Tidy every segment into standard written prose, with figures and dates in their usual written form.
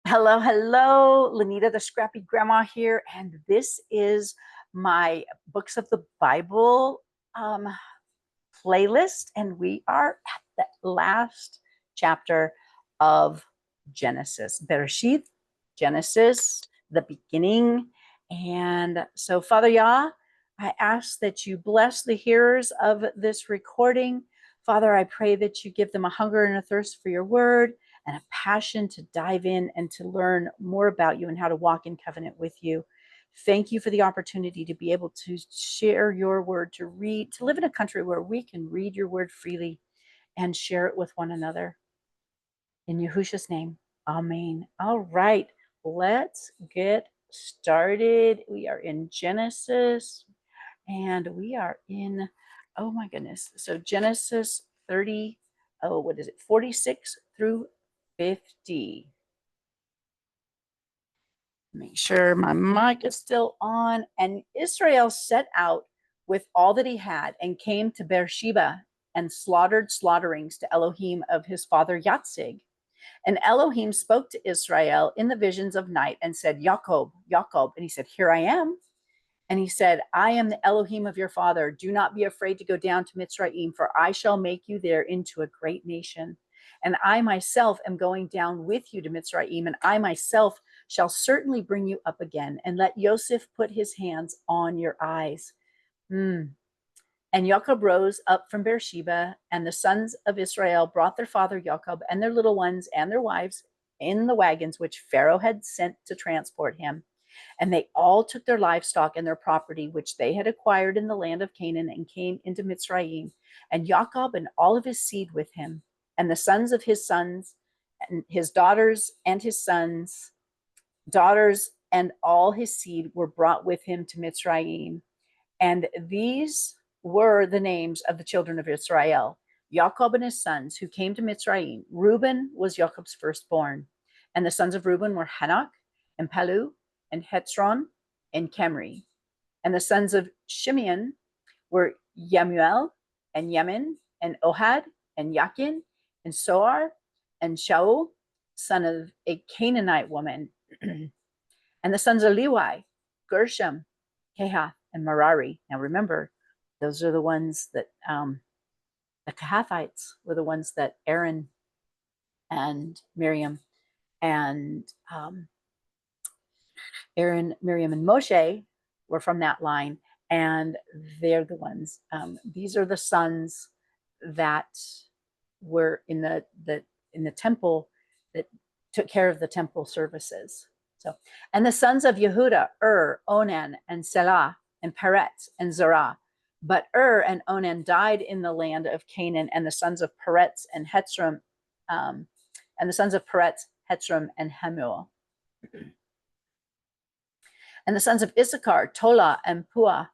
Hello, hello, Lanita, the scrappy grandma here, and this is my Books of the Bible um, playlist, and we are at the last chapter of Genesis, Bereshith, Genesis, the beginning. And so, Father Yah, I ask that you bless the hearers of this recording. Father, I pray that you give them a hunger and a thirst for your word and a passion to dive in and to learn more about you and how to walk in covenant with you. Thank you for the opportunity to be able to share your word, to read, to live in a country where we can read your word freely and share it with one another. In Yahushua's name, amen. All right, let's get started. We are in Genesis and we are in, oh my goodness. So Genesis 30, oh, what is it? 46 through 50. Make sure my mic is still on. And Israel set out with all that he had and came to Beersheba and slaughtered slaughterings to Elohim of his father Yatzig. And Elohim spoke to Israel in the visions of night and said, Jacob, Jacob. And he said, here I am. And he said, I am the Elohim of your father. Do not be afraid to go down to Mitzrayim, for I shall make you there into a great nation. And I myself am going down with you to Mitzrayim, and I myself shall certainly bring you up again, and let Yoseph put his hands on your eyes. And Jacob rose up from Beersheba, and the sons of Israel brought their father Jacob and their little ones and their wives in the wagons which Pharaoh had sent to transport him. And they all took their livestock and their property, which they had acquired in the land of Canaan, and came into Mitzrayim. And Jacob and all of his seed with him, and the sons of his sons, and his daughters and his sons, daughters, and all his seed were brought with him to Mitzrayim. And these were the names of the children of Israel, Jacob and his sons, who came to Mitzrayim. Reuben was Jacob's firstborn. And the sons of Reuben were Hanok and Palu and Hetzron and Chemri. And the sons of Shimeon were Yemuel and Yemin and Ohad and Yakin and Soar and Shaul, son of a Canaanite woman. And the sons of Levi, Gershom, Kehath, and Merari. Now remember, those are the ones that the Kehathites were the ones that Aaron and Miriam and Aaron, Miriam, and Moshe were from that line, and they're the ones. These are the sons that were in the temple that took care of the temple services. So, and the sons of Yehuda, Onan, and Selah, and Peretz, and Zerah. But and Onan died in the land of Canaan, and the sons of Peretz and Hetzrom, and the sons of Peretz, Hetzrom, and Hamul. And the sons of Issachar, Tola, and Puah,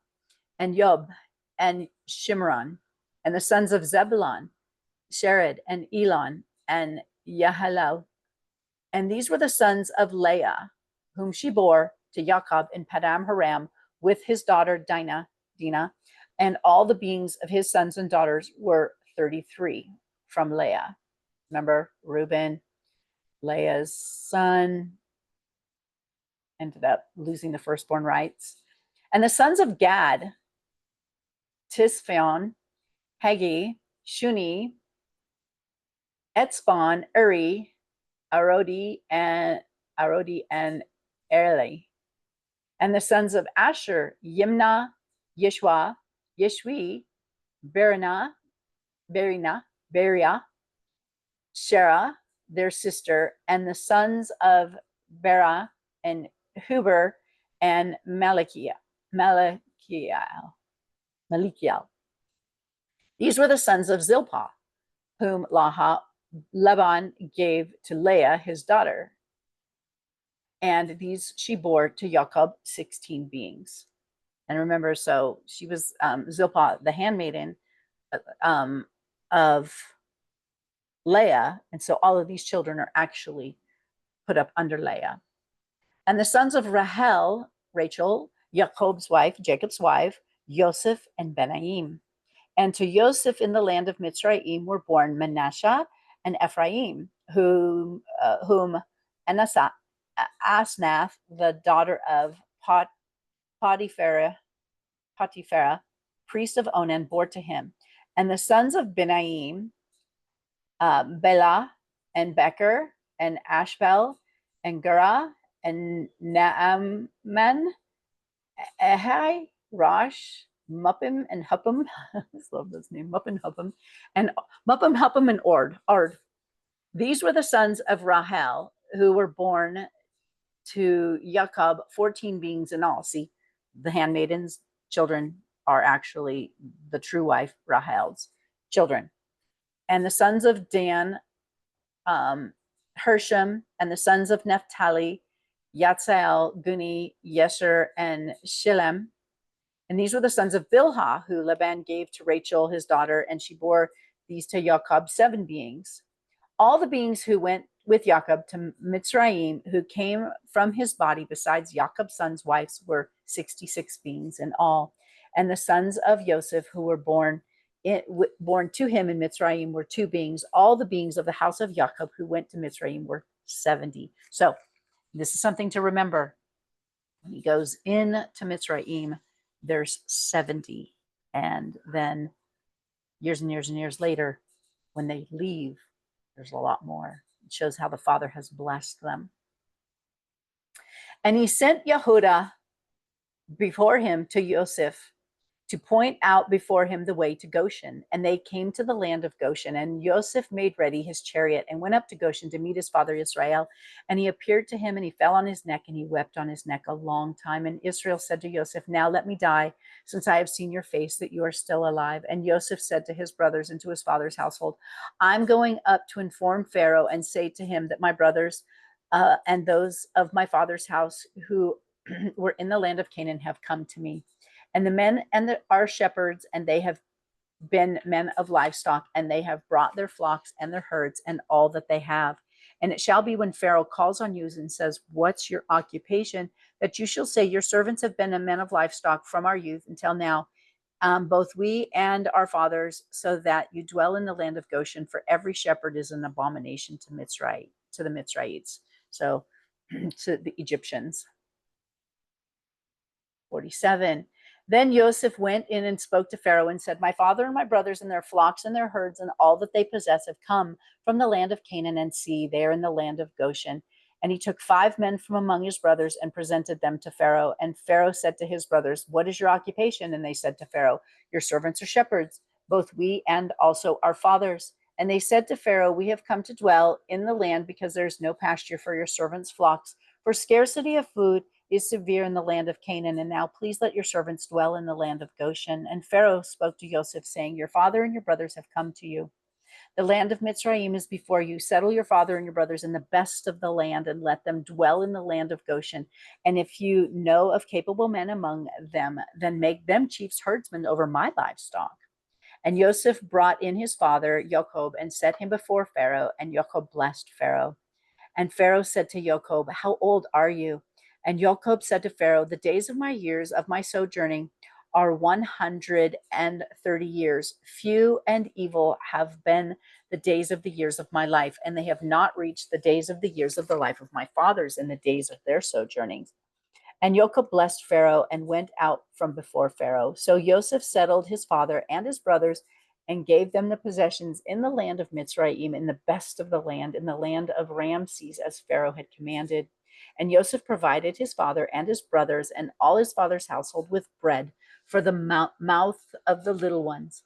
and Yob, and Shimron. And the sons of Zebulon, Shered, and Elon, and Yahalel. And these were the sons of Leah, whom she bore to Jacob in Padam Haram with his daughter Dinah. And all the beings of his sons and daughters were 33 from Leah. Remember, Reuben, Leah's son, ended up losing the firstborn rights. And the sons of Gad, Tisphon, Hagi, Shuni, Etzbon, Uri, Arodi, and Erli. And the sons of Asher, Yimna, Yeshua, Yeshwi, Beria, Shera, their sister, and the sons of Bera and Huber and Malikiel. These were the sons of Zilpah, whom Laban gave to Leah, his daughter. And these she bore to Jacob 16 beings. And remember, so she was Zilpah, the handmaiden of Leah. And so all of these children are actually put up under Leah. And the sons of Rachel, Jacob's wife, Yoseph and Benaim. And to Yoseph in the land of Mitzrayim were born Menashsheh and Ephrayim, whom Asnath, the daughter of Potipharah, priest of Onan, bore to him. And the sons of Benaim, Bela and Becher and Ashbel and Gera and Naaman, Ehai, Rosh, Muppim and Huppim. I love this name, Muppim, Huppim, and Muppim, Huppim, and Ard. These were the sons of Rahel who were born to Jacob, 14 beings in all. See, the handmaidens' children are actually the true wife, Rahel's children. And the sons of Dan, Hersham, and the sons of Naphtali, Yatzael, Guni, Yesher, and Shillem. And these were the sons of Bilhah, who Laban gave to Rachel, his daughter, and she bore these to Jacob, 7 beings. All the beings who went with Jacob to Mitzrayim, who came from his body, besides Jacob's sons' wives, were 66 beings in all. And the sons of Yoseph, who were born to him in Mitzrayim, were 2 beings. All the beings of the house of Jacob who went to Mitzrayim were 70. So this is something to remember. When he goes in to Mitzrayim, there's 70. And then years and years and years later, when they leave, there's a lot more. It shows how the Father has blessed them. And he sent Yehudah before him to Yoseph to point out before him the way to Goshen. And they came to the land of Goshen. And Yoseph made ready his chariot and went up to Goshen to meet his father Israel. And he appeared to him, and he fell on his neck, and he wept on his neck a long time. And Israel said to Yoseph, now let me die, since I have seen your face, that you are still alive. And Yoseph said to his brothers and to his father's household, I'm going up to inform Pharaoh and say to him that my brothers and those of my father's house who were in the land of Canaan have come to me. And the men are shepherds, and they have been men of livestock, and they have brought their flocks and their herds and all that they have. And it shall be when Pharaoh calls on you and says, what's your occupation? That you shall say, your servants have been men of livestock from our youth until now, both we and our fathers, so that you dwell in the land of Goshen. For every shepherd is an abomination to the Mitzrayites. So to the Egyptians. 47. Then Yoseph went in and spoke to Pharaoh and said, my father and my brothers and their flocks and their herds and all that they possess have come from the land of Canaan, and see, they are in the land of Goshen. And he took 5 men from among his brothers and presented them to Pharaoh. And Pharaoh said to his brothers, what is your occupation? And they said to Pharaoh, your servants are shepherds, both we and also our fathers. And they said to Pharaoh, we have come to dwell in the land because there is no pasture for your servants' flocks, for scarcity of food is severe in the land of Canaan. And now please let your servants dwell in the land of Goshen. And Pharaoh spoke to Joseph, saying, your father and your brothers have come to you. The land of Mitzrayim is before you. Settle your father and your brothers in the best of the land, and let them dwell in the land of Goshen. And if you know of capable men among them, then make them chiefs herdsmen over my livestock. And Yoseph brought in his father, Jacob, and set him before Pharaoh, and Jacob blessed Pharaoh. And Pharaoh said to Jacob, how old are you? And Jacob said to Pharaoh, the days of my years of my sojourning are 130 years. Few and evil have been the days of the years of my life, and they have not reached the days of the years of the life of my fathers in the days of their sojournings. And Jacob blessed Pharaoh and went out from before Pharaoh. So Joseph settled his father and his brothers and gave them the possessions in the land of Mitzrayim, in the best of the land, in the land of Ramses, as Pharaoh had commanded. And Joseph provided his father and his brothers and all his father's household with bread for the mouth of the little ones.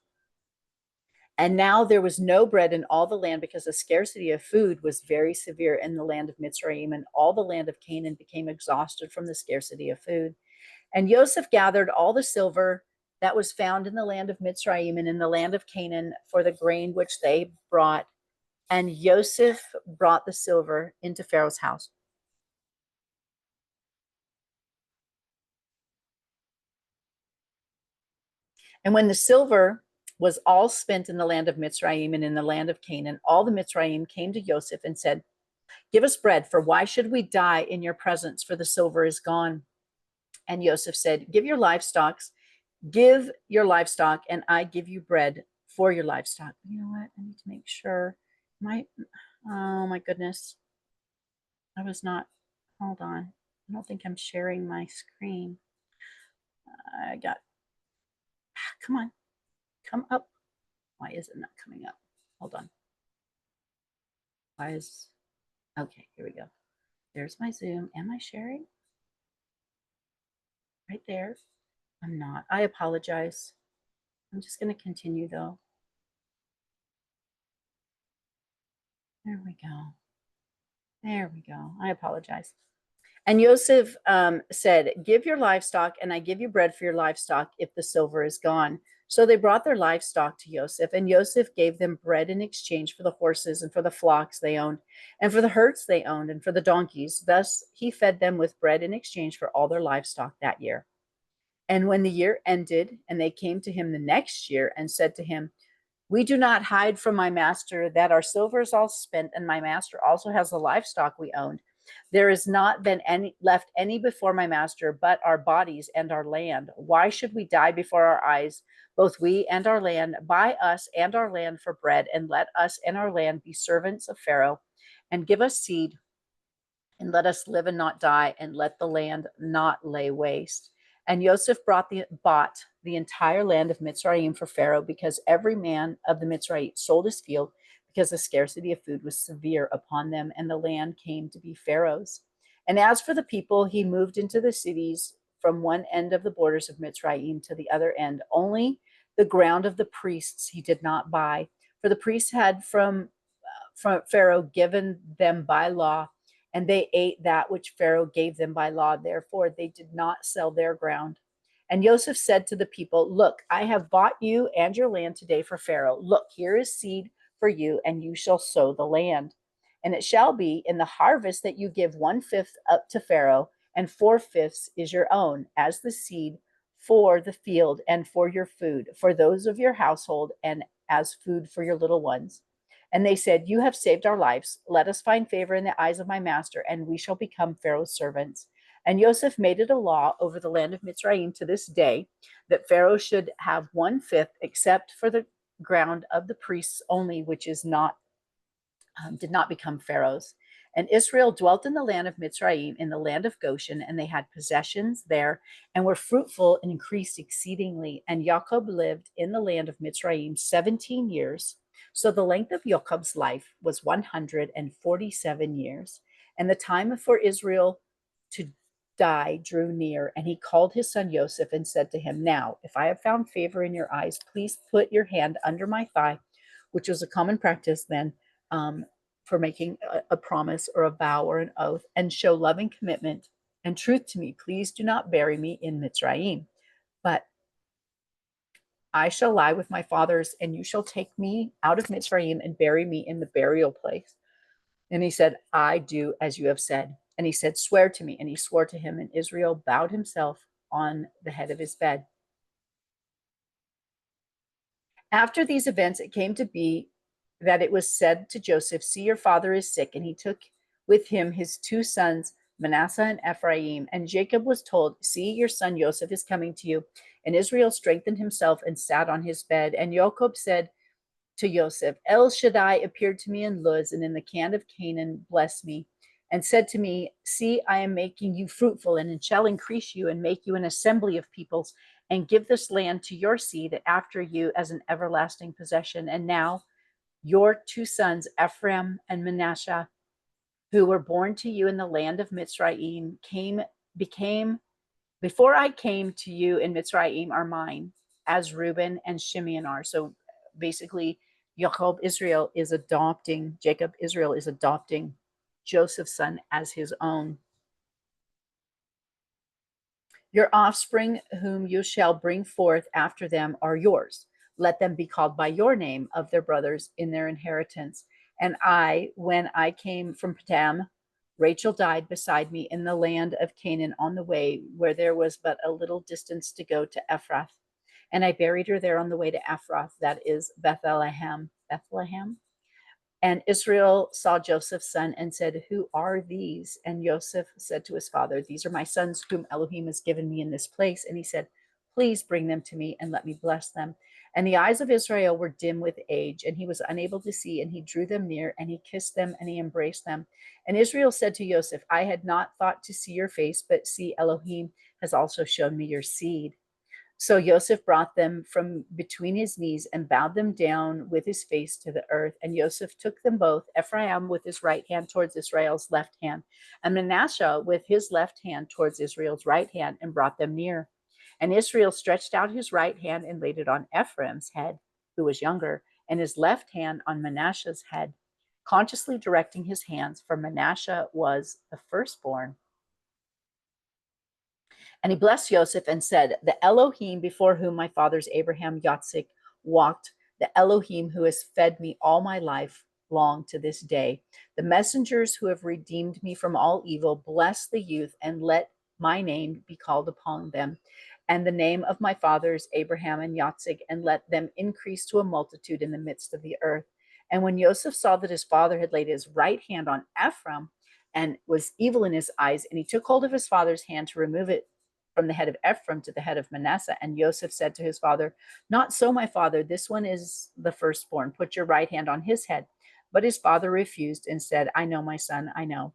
And now there was no bread in all the land, because the scarcity of food was very severe in the land of Mitzrayim, and all the land of Canaan became exhausted from the scarcity of food. And Joseph gathered all the silver that was found in the land of Mitzrayim and in the land of Canaan for the grain which they brought. And Joseph brought the silver into Pharaoh's house. And when the silver was all spent in the land of Mitzrayim and in the land of Canaan, all the Mitzrayim came to Joseph and said, give us bread, for why should we die in your presence? For the silver is gone. And Joseph said, give your livestock, and I give you bread for your livestock. You know what? I need to make sure. Oh my goodness. I was not, Hold on. I don't think I'm sharing my screen. I got, come on, come up. Why is it not coming up? Hold on. Okay, here we go. There's my Zoom. Am I sharing? Right there. I'm not. I apologize. I'm just going to continue though. There we go. There we go. I apologize. And Yosef said, give your livestock, and I give you bread for your livestock if the silver is gone. So they brought their livestock to Yosef, and Yosef gave them bread in exchange for the horses and for the flocks they owned, and for the herds they owned, and for the donkeys. Thus he fed them with bread in exchange for all their livestock that year. And when the year ended, and they came to him the next year and said to him, we do not hide from my master that our silver is all spent, and my master also has the livestock we owned. There has not been any left any before my master, but our bodies and our land. Why should we die before our eyes, both we and our land? Buy us and our land for bread, and let us and our land be servants of Pharaoh, and give us seed, and let us live and not die, and let the land not lay waste. And Yosef bought the entire land of Mitzrayim for Pharaoh, because every man of the Mitzrayim sold his field, because the scarcity of food was severe upon them, and the land came to be Pharaoh's. And as for the people, he moved into the cities from one end of the borders of Mitzrayim to the other end. Only the ground of the priests he did not buy, for the priests had from Pharaoh given them by law, and they ate that which Pharaoh gave them by law. Therefore, they did not sell their ground. And Joseph said to the people, look, I have bought you and your land today for Pharaoh. Look, here is seed for you, and you shall sow the land. And it shall be in the harvest that you give 1/5 up to Pharaoh, and 4/5 is your own, as the seed for the field and for your food, for those of your household, and as food for your little ones. And they said, you have saved our lives. Let us find favor in the eyes of my master, and we shall become Pharaoh's servants. And Yosef made it a law over the land of Mitzrayim to this day, that Pharaoh should have 1/5, except for the ground of the priests only, which is not did not become Pharaoh's. And Israel dwelt in the land of Mitzrayim, in the land of Goshen, and they had possessions there, and were fruitful and increased exceedingly. And Jacob lived in the land of Mitzrayim 17 years. So the length of Jacob's life was 147 years. And the time for Israel to die drew near. And he called his son Yosef and said to him, now, if I have found favor in your eyes, please put your hand under my thigh, which was a common practice then, for making a promise or a vow or an oath, and show loving commitment and truth to me. Please do not bury me in Mitzrayim, but I shall lie with my fathers, and you shall take me out of Mitzrayim and bury me in the burial place. And he said, I do as you have said. And he said, swear to me. And he swore to him, and Israel bowed himself on the head of his bed. After these events, it came to be that it was said to Joseph, see, your father is sick. And he took with him his 2 sons, Manasseh and Ephraim. And Jacob was told, see, your son Joseph is coming to you. And Israel strengthened himself and sat on his bed. And Jacob said to Joseph, El Shaddai appeared to me in Luz, and in the camp of Canaan blessed me, and said to me, see, I am making you fruitful, and shall increase you, and make you an assembly of peoples, and give this land to your seed after you as an everlasting possession. And now your 2 sons, Ephraim and Menashsheh, who were born to you in the land of Mitzrayim, became before I came to you in Mitzrayim, are mine, as Reuben and Shimeon are. So basically, Jacob Israel is adopting Joseph's son as his own. Your offspring, whom you shall bring forth after them, are yours. Let them be called by your name of their brothers in their inheritance. And I, when I came from Padan, Rachel died beside me in the land of Canaan on the way, where there was but a little distance to go to Ephrath. And I buried her there on the way to Ephrath, that is Bethlehem. And Israel saw Joseph's son and said, who are these? And Joseph said to his father, these are my sons whom Elohim has given me in this place. And he said, please bring them to me and let me bless them. And the eyes of Israel were dim with age, and he was unable to see, and he drew them near, and he kissed them, and he embraced them. And Israel said to Joseph, I had not thought to see your face, but see, Elohim has also shown me your seed. So Joseph brought them from between his knees and bowed them down with his face to the earth. And Joseph took them both, Ephraim with his right hand towards Israel's left hand, and Menashsheh with his left hand towards Israel's right hand, and brought them near. And Israel stretched out his right hand and laid it on Ephraim's head, who was younger, and his left hand on Menashsheh's head, consciously directing his hands, for Menashsheh was the firstborn. And he blessed Joseph and said, the Elohim before whom my fathers Abraham, Yitzhak walked, the Elohim who has fed me all my life long to this day, the messengers who have redeemed me from all evil, bless the youth and let my name be called upon them, and the name of my fathers Abraham and Yitzhak, and let them increase to a multitude in the midst of the earth. And when Joseph saw that his father had laid his right hand on Ephraim and was evil in his eyes, and he took hold of his father's hand to remove it from the head of Ephraim to the head of Manasseh. And Joseph said to his father, not so, my father, this one is the firstborn. Put your right hand on his head. But his father refused and said, I know, my son, I know.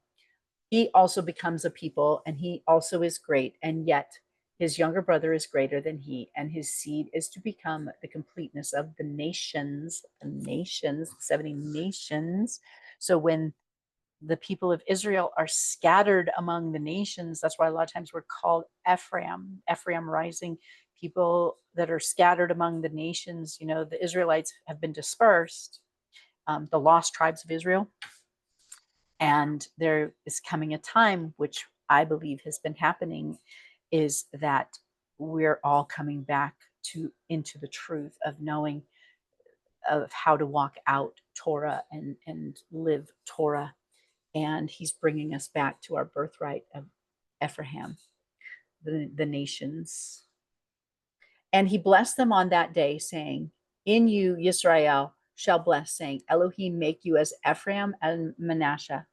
He also becomes a people, and he also is great, and yet his younger brother is greater than he, and his seed is to become the completeness of the nations, the 70 nations. So when the people of Israel are scattered among the nations, that's why a lot of times we're called Ephraim rising, people that are scattered among the nations. The Israelites have been dispersed, the lost tribes of Israel. And there is coming a time, which I believe has been happening, is that we're all coming back into the truth of knowing of how to walk out Torah and live Torah. And he's bringing us back to our birthright of Ephraim, the nations. And he blessed them on that day, saying, in you, Yisrael shall bless, saying, Elohim make you as Ephraim and Menashsheh.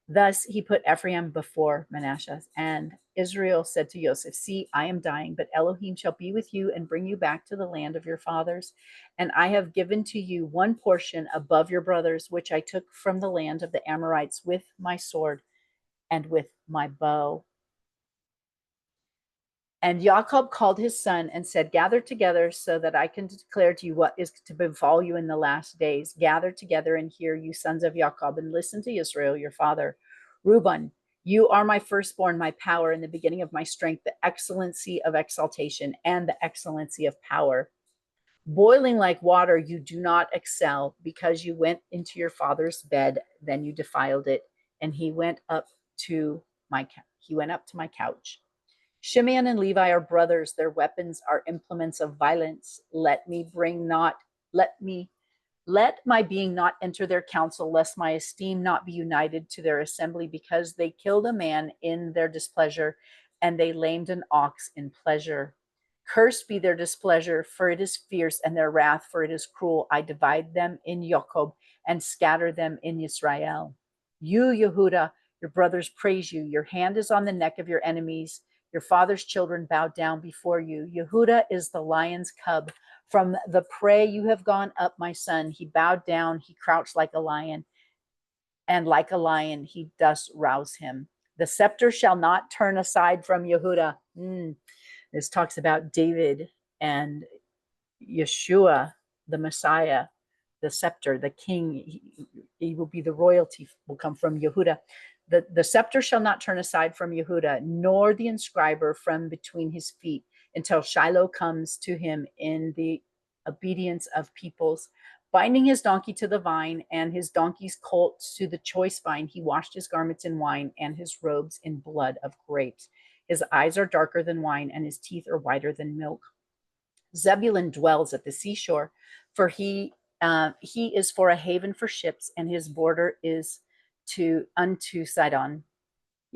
Thus he put Ephraim before Menashsheh. And Israel said to Joseph, see, I am dying, but Elohim shall be with you and bring you back to the land of your fathers. And I have given to you one portion above your brothers, which I took from the land of the Amorites with my sword and with my bow. And Jacob called his son and said, gather together so that I can declare to you what is to befall you in the last days. Gather together and hear, you sons of Jacob, and listen to Israel, your father. Reuben, you are my firstborn, my power, and the beginning of my strength, the excellency of exaltation, and the excellency of power. Boiling like water, you do not excel, because you went into your father's bed, then you defiled it, and he went up to my couch. Shimeon and Levi are brothers, their weapons are implements of violence. Let my being not enter their council, lest my esteem not be united to their assembly, because they killed a man in their displeasure, and they lamed an ox in pleasure. Cursed be their displeasure, for it is fierce, and their wrath, for it is cruel. I divide them in Jacob and scatter them in Israel. You, Yehuda, your brothers praise you. Your hand is on the neck of your enemies. Your father's children bow down before you. Yehuda is the lion's cub. From the prey you have gone up, my son. He bowed down, he crouched like a lion, and like a lion he does rouse him. The scepter shall not turn aside from Yehuda. This talks about David and Yeshua, the Messiah, the scepter, the king. He will be the royalty, will come from Yehuda. The scepter shall not turn aside from Yehuda, nor the inscriber from between his feet, until Shiloh comes to him in the obedience of peoples. Binding his donkey to the vine and his donkey's colt to the choice vine, he washed his garments in wine and his robes in blood of grapes. His eyes are darker than wine, and his teeth are whiter than milk. Zebulun dwells at the seashore, for he is for a haven for ships, and his border is unto Sidon.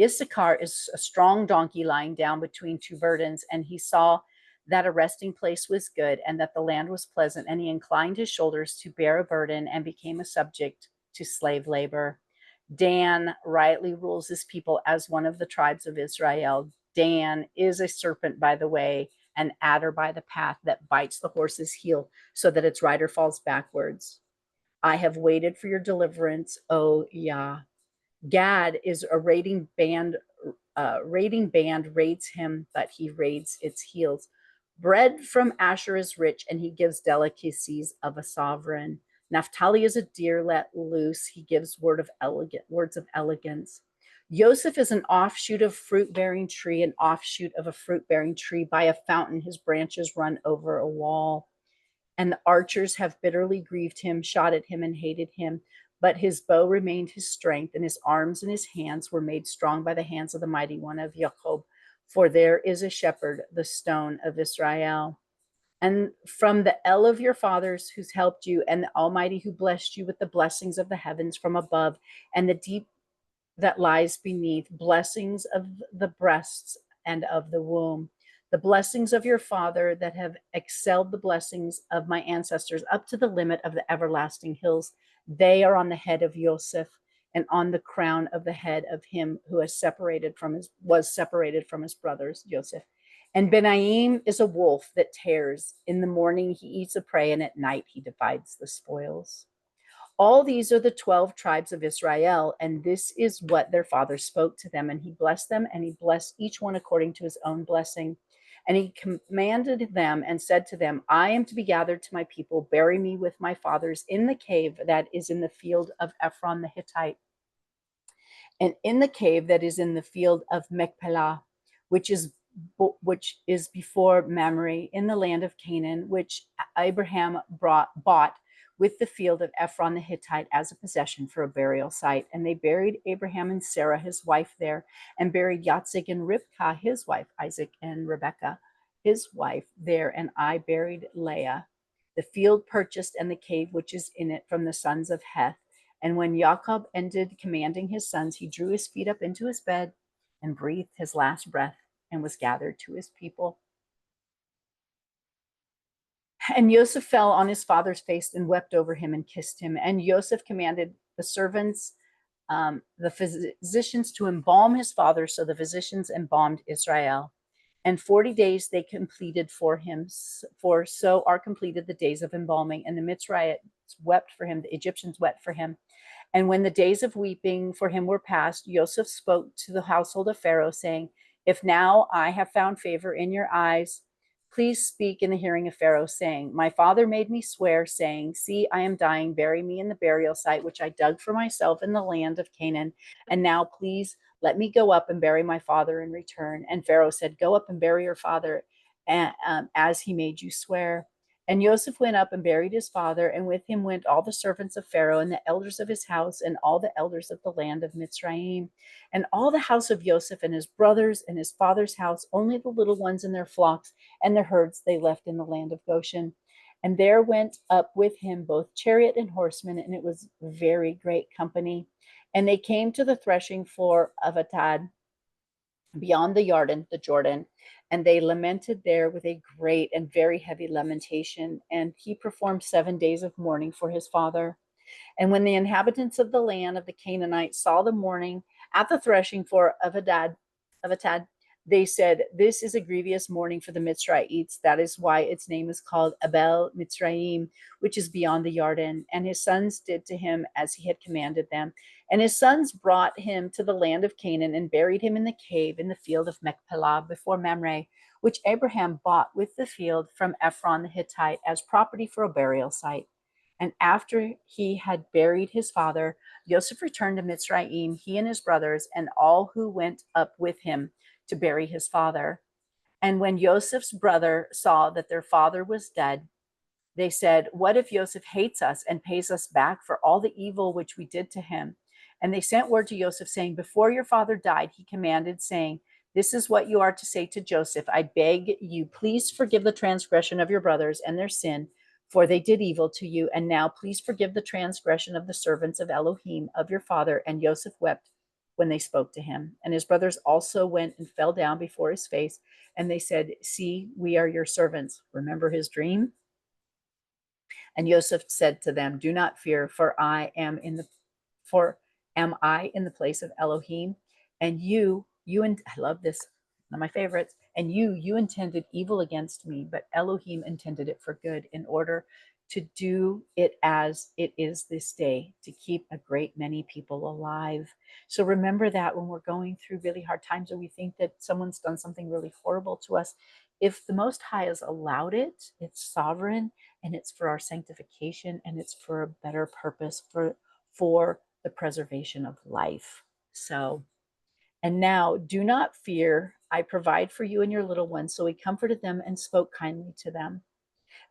Issachar is a strong donkey lying down between two burdens, and he saw that a resting place was good, and that the land was pleasant, and he inclined his shoulders to bear a burden, and became a subject to slave labor. Dan rightly rules his people as one of the tribes of Israel. Dan is a serpent, by the way, an adder by the path that bites the horse's heel so that its rider falls backwards. I have waited for your deliverance, O Yah. Gad is a raiding band. Raiding band raids him, but he raids its heels. Bread from Asher is rich, and he gives delicacies of a sovereign. Naphtali is a deer let loose. He gives words of elegance. Yoseph is an offshoot of fruit-bearing tree, an offshoot of a fruit-bearing tree. By a fountain, his branches run over a wall. And the archers have bitterly grieved him, shot at him, and hated him. But his bow remained his strength, and his arms and his hands were made strong by the hands of the mighty one of Jacob. For there is a shepherd, the stone of Israel. And from the El of your fathers, who's helped you, and the Almighty who blessed you with the blessings of the heavens from above, and the deep that lies beneath, blessings of the breasts and of the womb, the blessings of your father that have excelled the blessings of my ancestors up to the limit of the everlasting hills. They are on the head of Yoseph and on the crown of the head of him who was separated from his brothers, Joseph. And Benaim is a wolf that tears. In the morning he eats a prey, and at night he divides the spoils. All these are the 12 tribes of Israel, and this is what their father spoke to them. And he blessed them, and he blessed each one according to his own blessing. And he commanded them and said to them, I am to be gathered to my people. Bury me with my fathers in the cave that is in the field of Ephron the Hittite, and in the cave that is in the field of Machpelah, which is before Mamre, in the land of Canaan, which Abraham bought with the field of Ephron the Hittite as a possession for a burial site. And they buried Abraham and Sarah, his wife, there, and buried Yitzhak and Rivkah, his wife, Isaac and Rebekah, his wife, there. And I buried Leah. The field purchased and the cave which is in it from the sons of Heth. And when Jacob ended commanding his sons, he drew his feet up into his bed and breathed his last breath and was gathered to his people. And Yoseph fell on his father's face and wept over him and kissed him. And Yoseph commanded the servants, the physicians, to embalm his father. So the physicians embalmed Israel. And 40 days they completed for him, for so are completed the days of embalming. And the Mitzrayites wept for him, the Egyptians wept for him. And when the days of weeping for him were past, Yoseph spoke to the household of Pharaoh, saying, If now I have found favor in your eyes, please speak in the hearing of Pharaoh, saying, My father made me swear, saying, See, I am dying. Bury me in the burial site which I dug for myself in the land of Canaan. And now please let me go up and bury my father in return. And Pharaoh said, Go up and bury your father, as he made you swear. And Joseph went up and buried his father, and with him went all the servants of Pharaoh, and the elders of his house, and all the elders of the land of Mitzrayim, and all the house of Joseph, and his brothers, and his father's house. Only the little ones and their flocks and their herds they left in the land of Goshen. And there went up with him both chariot and horsemen, and it was very great company. And they came to the threshing floor of Atad, beyond the Jordan, and they lamented there with a great and very heavy lamentation. And he performed 7 days of mourning for his father. And when the inhabitants of the land of the Canaanites saw the mourning at the threshing floor of Atad, they said, This is a grievous mourning for the Mitzrayites. That is why its name is called Abel Mitzrayim, which is beyond the Jordan. And his sons did to him as he had commanded them. And his sons brought him to the land of Canaan and buried him in the cave in the field of Machpelah before Mamre, which Abraham bought with the field from Ephron the Hittite as property for a burial site. And after he had buried his father, Joseph returned to Mitzrayim, he and his brothers, and all who went up with him to bury his father. And when Joseph's brother saw that their father was dead, they said, What if Joseph hates us and pays us back for all the evil which we did to him? And they sent word to Joseph, saying, Before your father died, he commanded, saying, This is what you are to say to Joseph. I beg you, please forgive the transgression of your brothers and their sin, for they did evil to you. And now please forgive the transgression of the servants of Elohim, of your father. And Joseph wept when they spoke to him. And his brothers also went and fell down before his face. And they said, See, we are your servants. Remember his dream? And Joseph said to them, Do not fear, for am I in the place of Elohim? And you and I love this, one of my favorites. And you intended evil against me, but Elohim intended it for good, in order to do it as it is this day, to keep a great many people alive. So remember that when we're going through really hard times, or we think that someone's done something really horrible to us, if the Most High has allowed it, it's sovereign, and it's for our sanctification, and it's for a better purpose, for the preservation of life. So, and now do not fear, I provide for you and your little ones. So he comforted them and spoke kindly to them.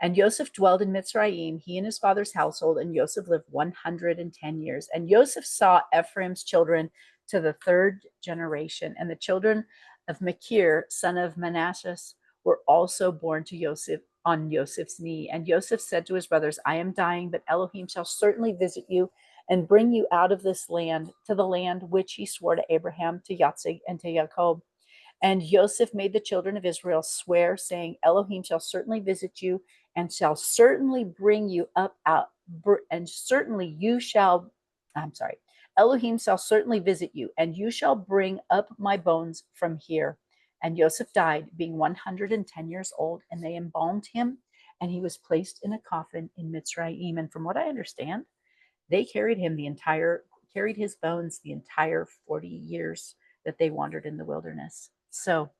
And Yoseph dwelled in Mitzrayim, he and his father's household, and Yoseph lived 110 years. And Yoseph saw Ephraim's children to the third generation, and the children of Machir, son of Menashsheh, were also born to Yoseph on Joseph's knee. And Yoseph said to his brothers, I am dying, but Elohim shall certainly visit you and bring you out of this land to the land which he swore to Abraham, to Yitzhak, and to Jacob. And Yoseph made the children of Israel swear, saying, Elohim shall certainly visit you and shall certainly bring you up out, and certainly you shall, Elohim shall certainly visit you, and you shall bring up my bones from here. And Yoseph died, being 110 years old, and they embalmed him, and he was placed in a coffin in Mitzrayim. And from what I understand, they carried his bones the entire 40 years that they wandered in the wilderness. So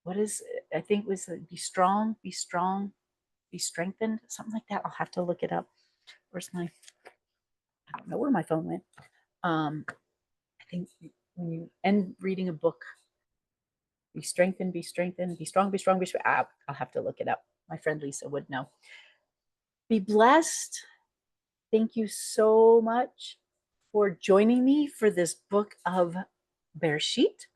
I think was be strong, be strengthened, something like that. I'll have to look it up. I don't know where my phone went. I think when you end reading a book, be strengthened, be strong, be strong, be strong. I'll have to look it up. My friend Lisa would know. Be blessed. Thank you so much for joining me for this book of Bereshith.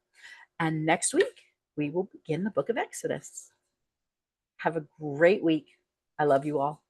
And next week, we will begin the book of Exodus. Have a great week. I love you all.